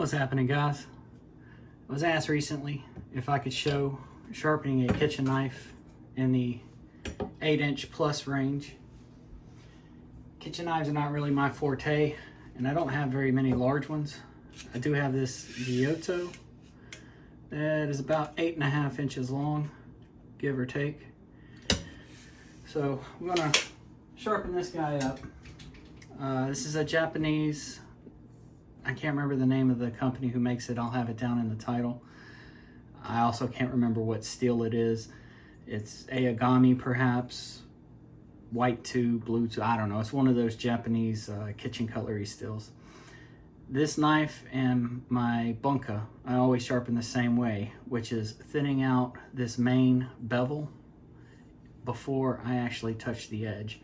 What's happening, guys? I was asked recently if I could show sharpening a kitchen knife in the 8-inch plus range. Kitchen knives are not really my forte, and I don't have very many large ones. I do have this Gyuto that is about 8.5 inches long, give or take. So I'm gonna sharpen this guy up. This is a Japanese, I can't remember the name of the company who makes it. I'll have it down in the title. I also can't remember what steel it is. It's Aogami perhaps, white tube, blue tube, I don't know. It's one of those Japanese kitchen cutlery steels. This knife and my bunka, I always sharpen the same way, which is thinning out this main bevel before I actually touch the edge.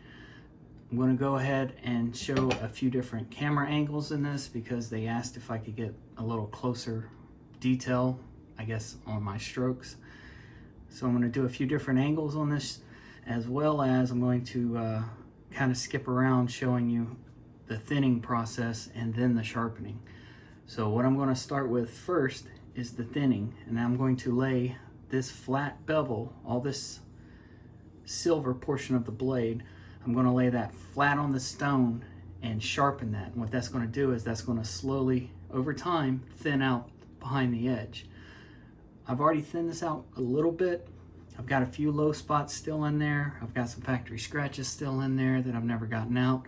I'm going to go ahead and show a few different camera angles in this because they asked if I could get a little closer detail, I guess, on my strokes. So I'm going to do a few different angles on this, as well as I'm going to kind of skip around showing you the thinning process and then the sharpening. So what I'm going to start with first is the thinning, and I'm going to lay this flat bevel, all this silver portion of the blade, I'm going to lay that flat on the stone and sharpen that. And what that's going to do is that's going to slowly, over time, thin out behind the edge. I've already thinned this out a little bit. I've got a few low spots still in there. I've got some factory scratches still in there that I've never gotten out.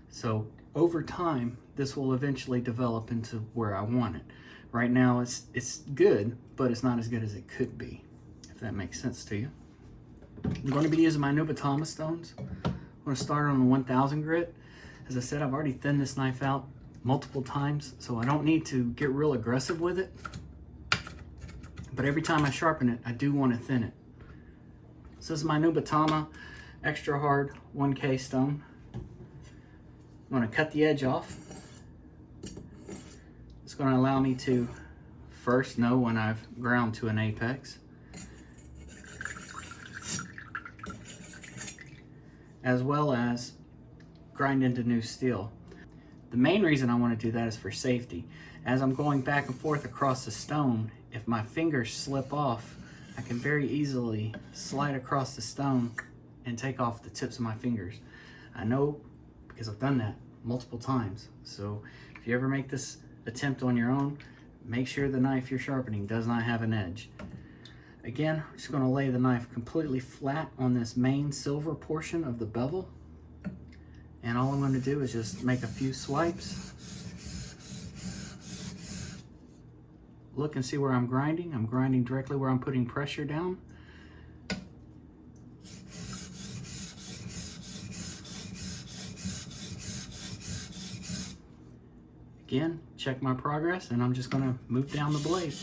So over time, this will eventually develop into where I want it. Right now, it's good, but it's not as good as it could be, if that makes sense to you. I'm going to be using my Nubatama stones. I'm going to start on the 1000 grit. As I said, I've already thinned this knife out multiple times, so I don't need to get real aggressive with it. But every time I sharpen it, I do want to thin it. So this is my Nubatama extra hard 1K stone. I'm going to cut the edge off. It's going to allow me to first know when I've ground to an apex, as well as grind into new steel. The main reason I want to do that is for safety. As I'm going back and forth across the stone, if my fingers slip off, I can very easily slide across the stone and take off the tips of my fingers. I know because I've done that multiple times. So if you ever make this attempt on your own, make sure the knife you're sharpening does not have an edge. Again, I'm just going to lay the knife completely flat on this main silver portion of the bevel. And all I'm going to do is just make a few swipes. Look and see where I'm grinding. I'm grinding directly where I'm putting pressure down. Again, check my progress, and I'm just going to move down the blade.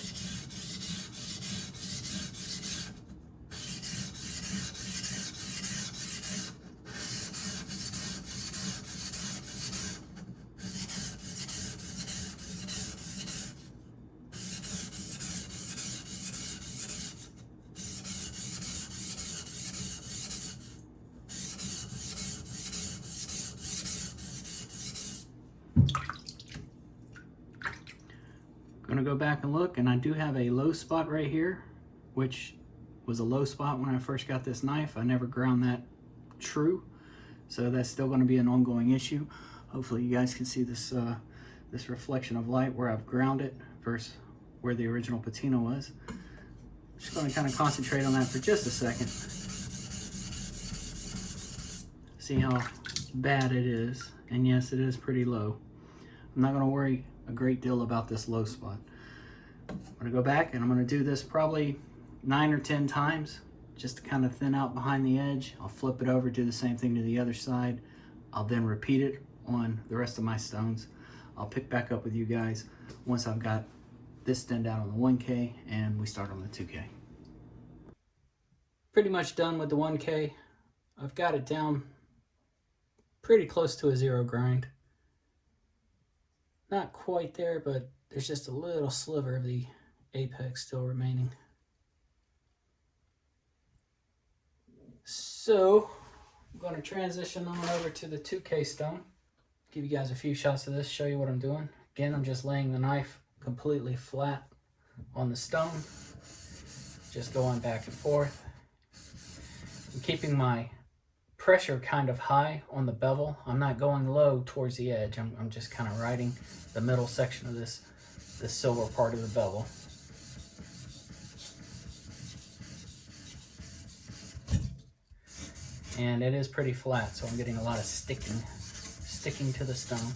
Going to go back and look, and I do have a low spot right here, which was a low spot when I first got this knife. I never ground that true, so that's still going to be an ongoing issue. Hopefully you guys can see this this reflection of light where I've ground it versus where the original patina was. Just going to kind of concentrate on that for just a second. See how bad it is, and yes, it is pretty low. I'm not going to worry a great deal about this low spot. I'm going to go back and I'm going to do this probably 9 or 10 times just to kind of thin out behind the edge. I'll flip it over, do the same thing to the other side. I'll then repeat it on the rest of my stones. I'll pick back up with you guys once I've got this thinned out on the 1K and we start on the 2K. Pretty much done with the 1K. I've got it down pretty close to a 0 grind. Not quite there, but there's just a little sliver of the apex still remaining. So I'm going to transition on over to the 2K stone. Give you guys a few shots of this, show you what I'm doing. Again, I'm just laying the knife completely flat on the stone, just going back and forth. I'm keeping my pressure kind of high on the bevel. I'm not going low towards the edge. I'm just kind of riding the middle section of this silver part of the bevel. And it is pretty flat, so I'm getting a lot of sticking to the stone.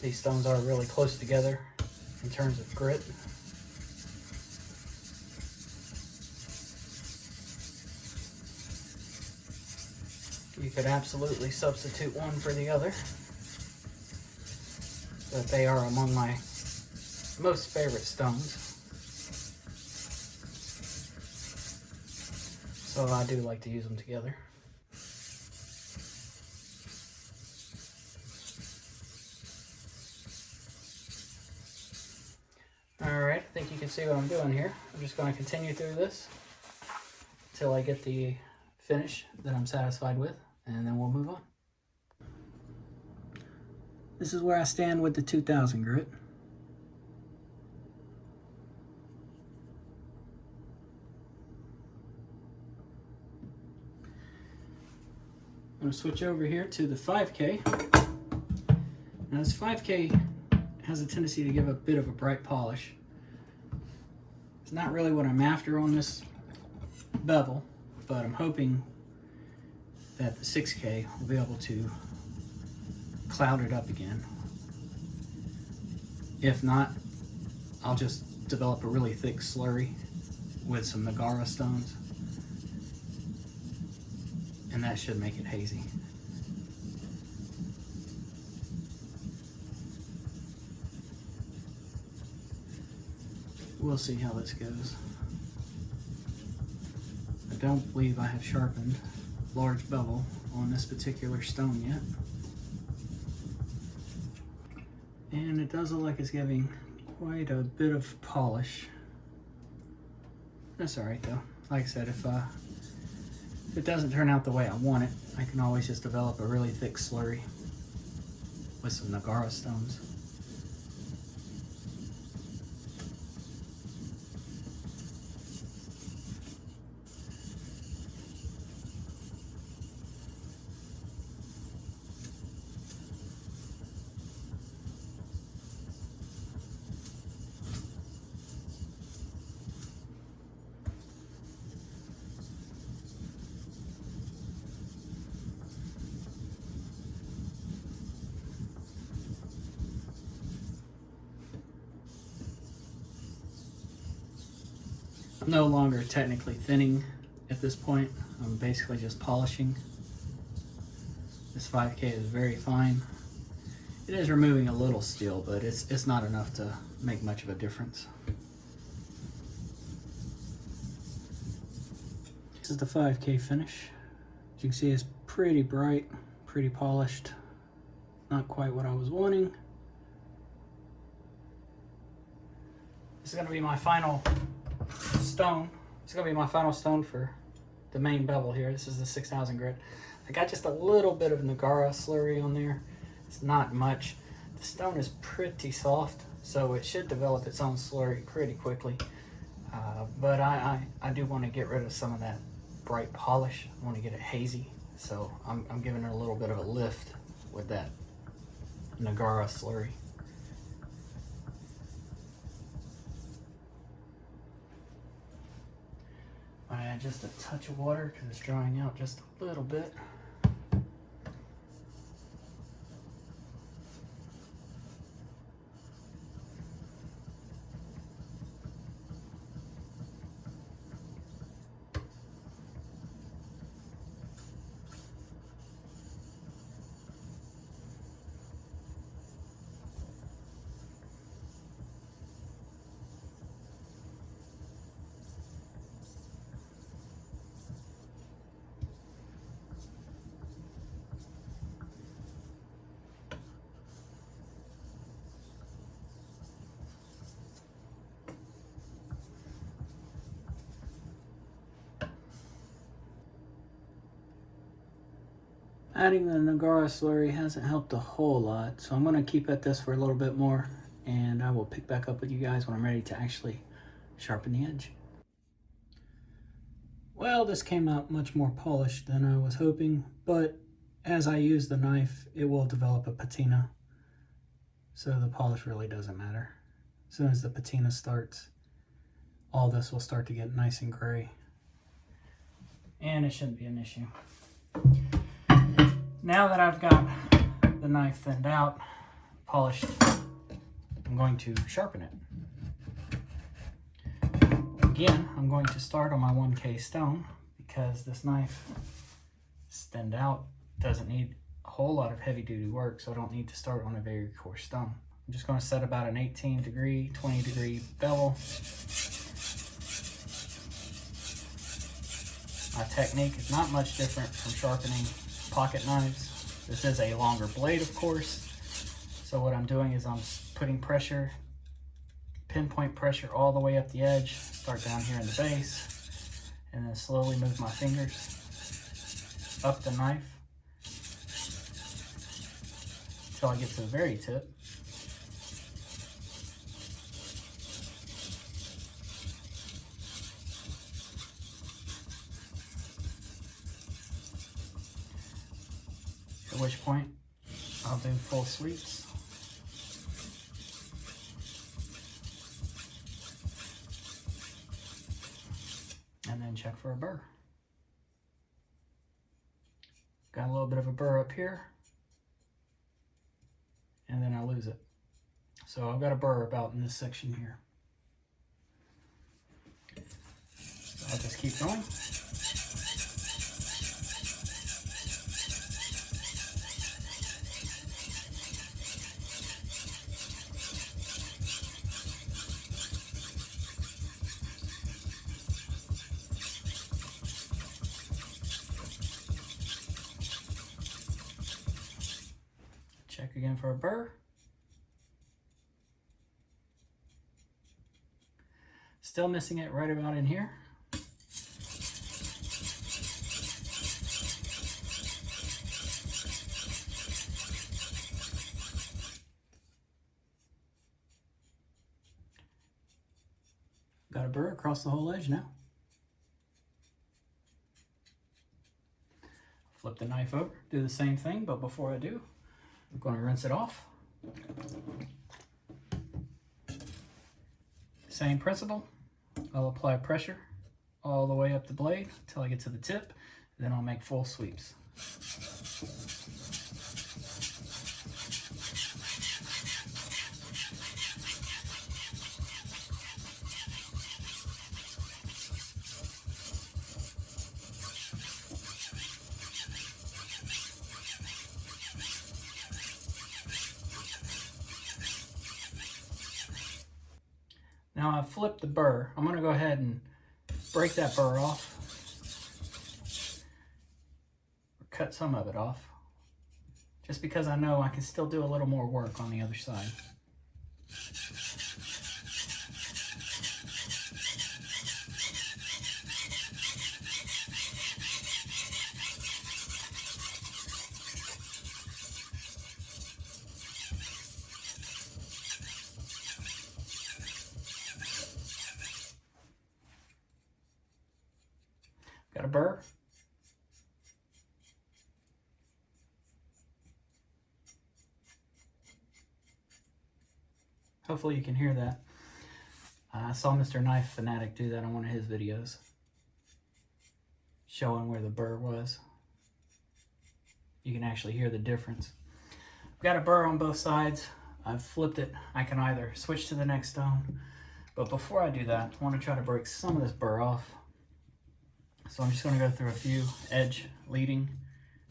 These stones are really close together in terms of grit. You could absolutely substitute one for the other, but they are among my most favorite stones. So I do like to use them together. Alright, I think you can see what I'm doing here. I'm just going to continue through this until I get the finish that I'm satisfied with, and then we'll move on. This is where I stand with the 2000 grit. I'm going to switch over here to the 5K. Now this 5K has a tendency to give a bit of a bright polish. It's not really what I'm after on this bevel, but I'm hoping that the 6K will be able to cloud it up again. If not, I'll just develop a really thick slurry with some Nagara stones, and that should make it hazy. We'll see how this goes. I don't believe I have sharpened large bevel on this particular stone yet. And it does look like it's giving quite a bit of polish. That's alright though. Like I said, if it doesn't turn out the way I want it, I can always just develop a really thick slurry with some Nagara stones. I'm no longer technically thinning at this point. I'm basically just polishing. This 5K is very fine. It is removing a little steel, but it's not enough to make much of a difference. This is the 5K finish. As you can see, it's pretty bright, pretty polished. Not quite what I was wanting. This is going to be my final stone. It's going to be my final stone for the main bevel here. This is the 6000 grit. I got just a little bit of Nagara slurry on there. It's not much. The stone is pretty soft, so it should develop its own slurry pretty quickly. But I do want to get rid of some of that bright polish. I want to get it hazy, so I'm giving it a little bit of a lift with that Nagara slurry. I add just a touch of water because it's drying out just a little bit. Adding the Nagara slurry hasn't helped a whole lot, so I'm going to keep at this for a little bit more, and I will pick back up with you guys when I'm ready to actually sharpen the edge. Well, this came out much more polished than I was hoping, but as I use the knife, it will develop a patina, so the polish really doesn't matter. As soon as the patina starts, all this will start to get nice and gray, and it shouldn't be an issue. Now that I've got the knife thinned out, polished, I'm going to sharpen it. Again, I'm going to start on my 1K stone because this knife is thinned out, doesn't need a whole lot of heavy duty work, so I don't need to start on a very coarse stone. I'm just going to set about an 18 degree, 20 degree bevel. My technique is not much different from sharpening pocket knives. This is a longer blade, of course. So what I'm doing is I'm putting pressure, pinpoint pressure all the way up the edge, start down here in the base, and then slowly move my fingers up the knife until I get to the very tip. At which point I'll do full sweeps. And then check for a burr. Got a little bit of a burr up here, and then I lose it. So I've got a burr about in this section here. So I'll just keep going. Check again for a burr. Still missing it right about in here. Got a burr across the whole edge now. Flip the knife over, do the same thing, but before I do, I'm going to rinse it off. Same principle. I'll apply pressure all the way up the blade until I get to the tip, then I'll make full sweeps. Now I've flipped the burr. I'm going to go ahead and break that burr off, or cut some of it off, just because I know I can still do a little more work on the other side. Got a burr. Hopefully you can hear that. I saw Mr. Knife Fanatic do that on one of his videos, showing where the burr was. You can actually hear the difference. I've got a burr on both sides. I've flipped it. I can either switch to the next stone, but before I do that, I want to try to break some of this burr off. So I'm just going to go through a few edge leading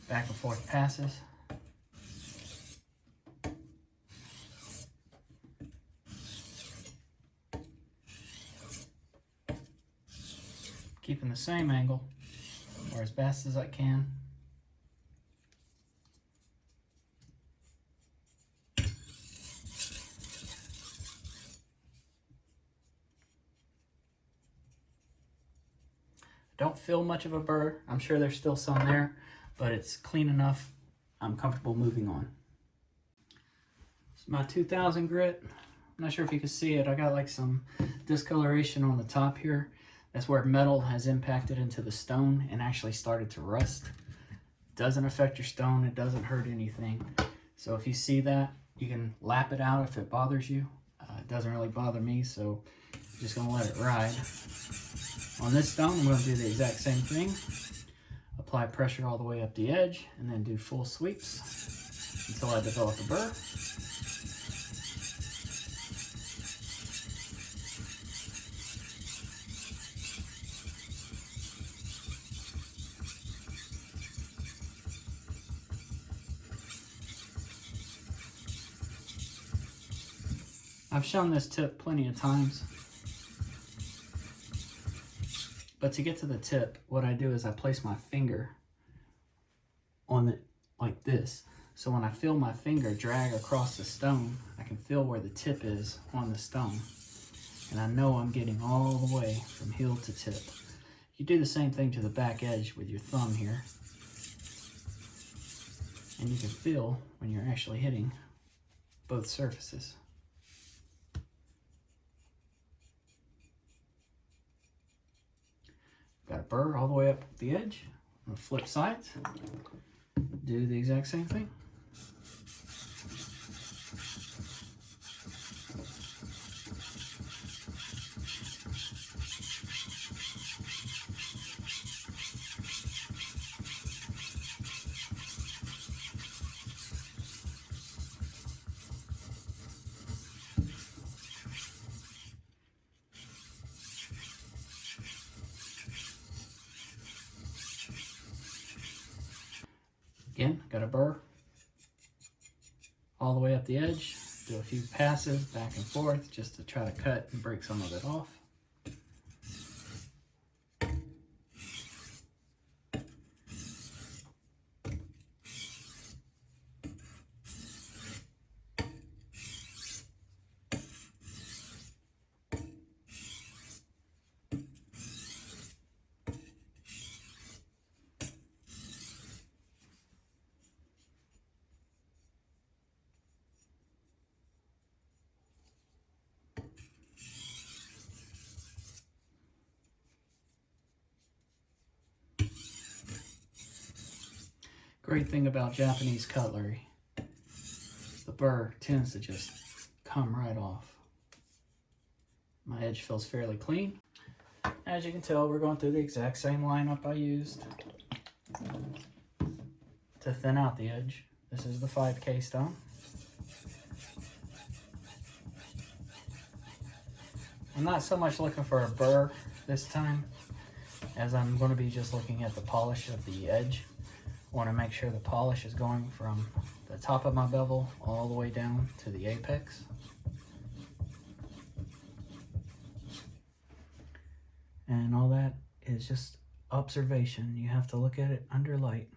back and forth passes. Keeping the same angle, or as best as I can. Don't feel much of a burr. I'm sure there's still some there, but it's clean enough I'm comfortable moving on. It's my 2000 grit. I'm not sure if you can see it. I got like some discoloration on the top here. That's where metal has impacted into the stone and actually started to rust. Doesn't affect your stone. It doesn't hurt anything. So if you see that, you can lap it out if it bothers you. It doesn't really bother me, so I'm just gonna let it ride. On this stone, I'm gonna do the exact same thing. Apply pressure all the way up the edge and then do full sweeps until I develop a burr. I've shown this tip plenty of times, but to get to the tip, what I do is I place my finger on it like this. So when I feel my finger drag across the stone, I can feel where the tip is on the stone. And I know I'm getting all the way from heel to tip. You do the same thing to the back edge with your thumb here. And you can feel when you're actually hitting both surfaces. Got a burr all the way up the edge. On the flip side, do the exact same thing. Again, got a burr all the way up the edge. Do a few passes back and forth just to try to cut and break some of it off. Great thing about Japanese cutlery, the burr tends to just come right off. My edge feels fairly clean. As you can tell, we're going through the exact same lineup I used to thin out the edge. This is the 5K stone. I'm not so much looking for a burr this time, as I'm going to be just looking at the polish of the edge. I want to make sure the polish is going from the top of my bevel all the way down to the apex. And all that is just observation. You have to look at it under light.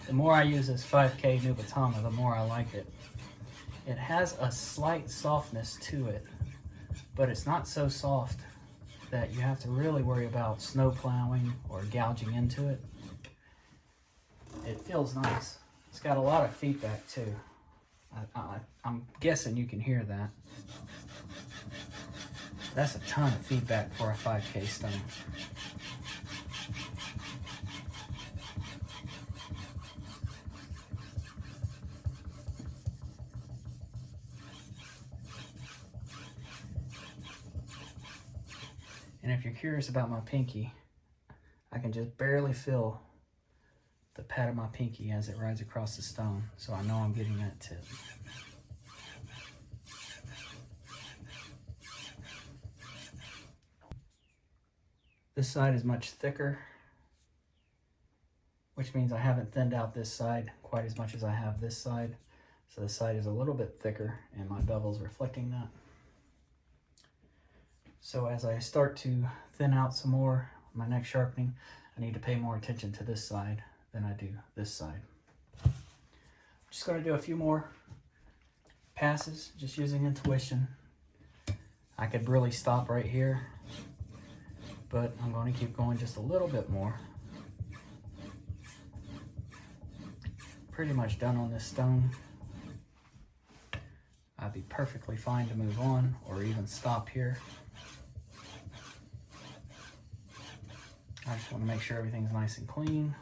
The more I use this 5K Nubatama, the more I like it. It has a slight softness to it, but it's not so soft that you have to really worry about snow plowing or gouging into it. It feels nice. It's got a lot of feedback too. I'm guessing you can hear that. That's a ton of feedback for a 5K stone. And if you're curious about my pinky, I can just barely feel the pad of my pinky as it rides across the stone, so I know I'm getting that tip. This side is much thicker, which means I haven't thinned out this side quite as much as I have this side. So this side is a little bit thicker, and my bevel's reflecting that. So as I start to thin out some more, my next sharpening, I need to pay more attention to this side than I do this side. I'm just going to do a few more passes, just using intuition. I could really stop right here, but I'm going to keep going just a little bit more. Pretty much done on this stone. I'd be perfectly fine to move on or even stop here. I just want to make sure everything's nice and clean.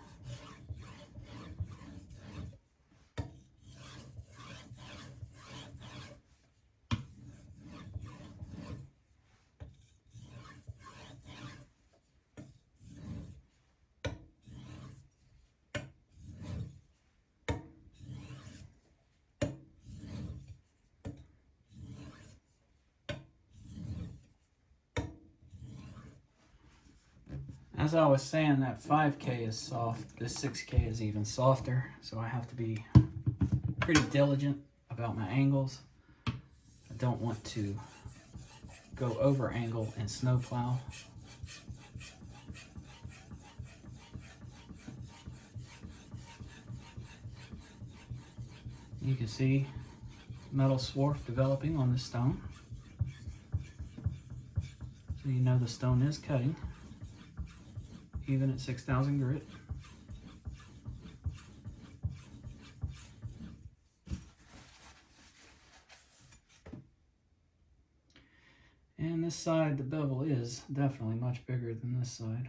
As I was saying, that 5K is soft, this 6K is even softer, so I have to be pretty diligent about my angles. I don't want to go over angle and snowplow. You can see metal swarf developing on the stone, so you know the stone is cutting, even at 6,000 grit. And this side, the bevel is definitely much bigger than this side.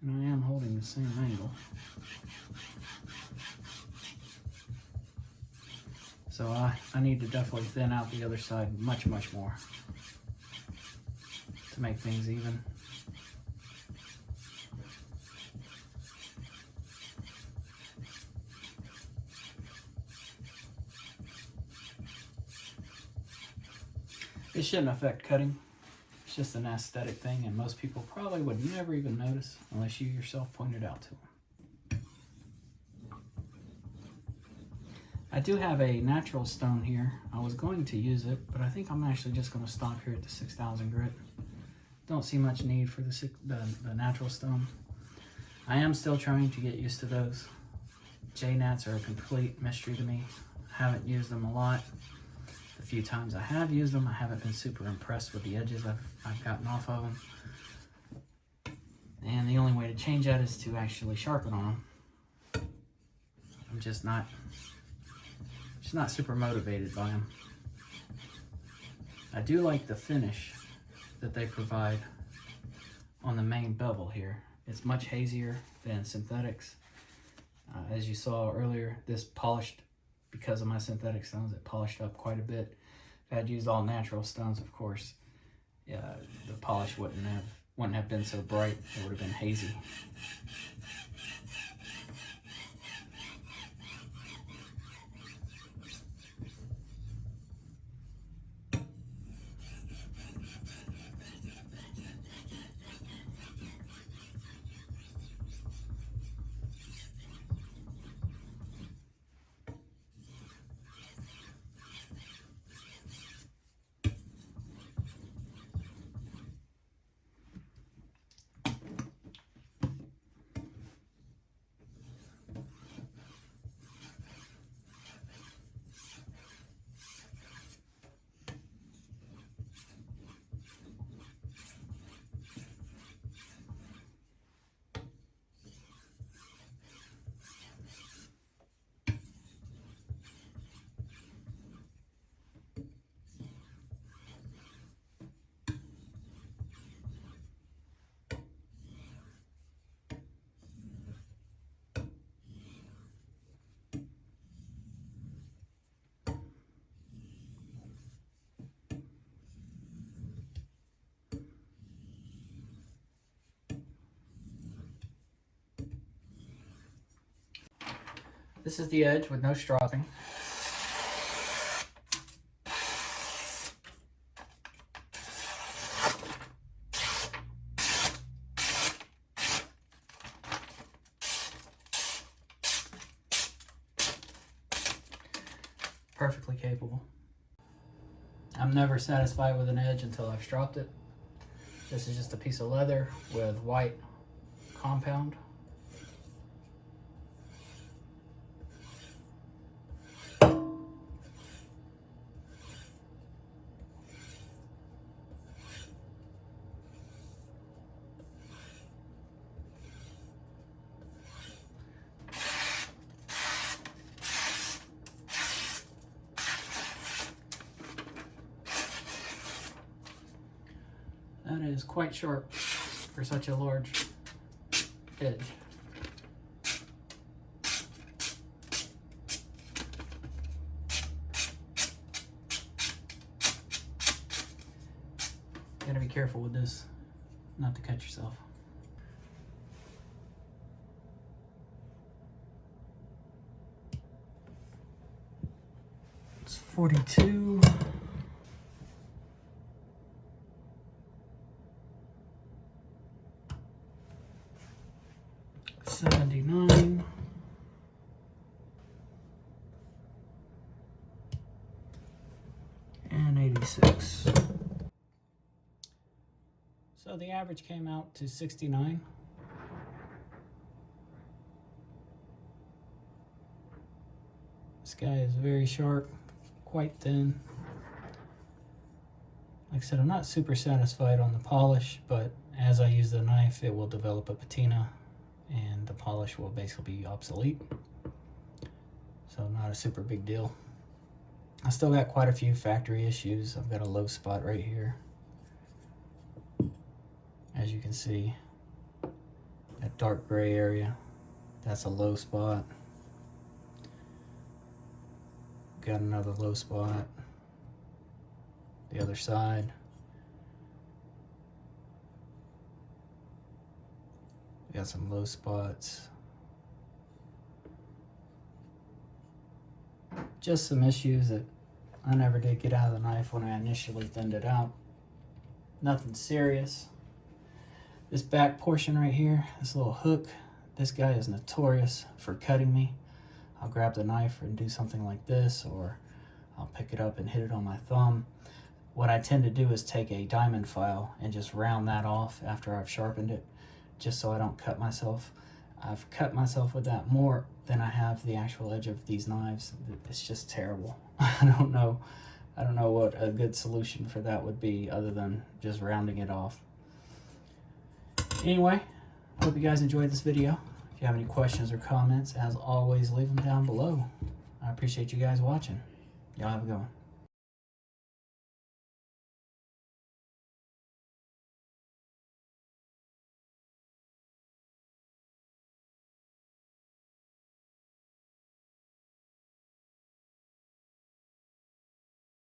And I am holding the same angle. So I need to definitely thin out the other side much more to make things even. It shouldn't affect cutting. It's just an aesthetic thing, and most people probably would never even notice unless you yourself pointed out to them. I do have a natural stone here. I was going to use it, but I think I'm actually just going to stop here at the 6,000 grit. Don't see much need for the natural stone. I am still trying to get used to those. J-nats are a complete mystery to me. I haven't used them a lot. The few times I have used them, I haven't been super impressed with the edges I've gotten off of them. And the only way to change that is to actually sharpen on them. I'm just not super motivated by them. I do like the finish that they provide on the main bevel here. It's much hazier than synthetics. As you saw earlier, this polished, because of my synthetic stones, it polished up quite a bit. If I had used all natural stones, of course, the polish wouldn't have been so bright. It would have been hazy. This is the edge with no stropping. Perfectly capable. I'm never satisfied with an edge until I've stropped it. This is just a piece of leather with white compound. is quite sharp for such a large edge. Gotta be careful with this, not to cut yourself. It's 42. 79. And 86. So the average came out to 69. This guy is very sharp, quite thin. Like I said, I'm not super satisfied on the polish, but as I use the knife, it will develop a patina and the polish will basically be obsolete. So not a super big deal. I still got quite a few factory issues. I've got a low spot right here. As you can see, that dark gray area, that's a low spot. Got another low spot. The other side. Got some low spots. Just some issues that I never did get out of the knife when I initially thinned it out. Nothing serious. This back portion right here, this little hook, this guy is notorious for cutting me. I'll grab the knife and do something like this, or I'll pick it up and hit it on my thumb. What I tend to do is take a diamond file and just round that off after I've sharpened it, just so I don't cut myself. I've cut myself with that more than I have the actual edge of these knives. It's just terrible. I don't know what a good solution for that would be other than just rounding it off. Anyway, I hope you guys enjoyed this video. If you have any questions or comments, as always, leave them down below. I appreciate you guys watching. Y'all have a good one.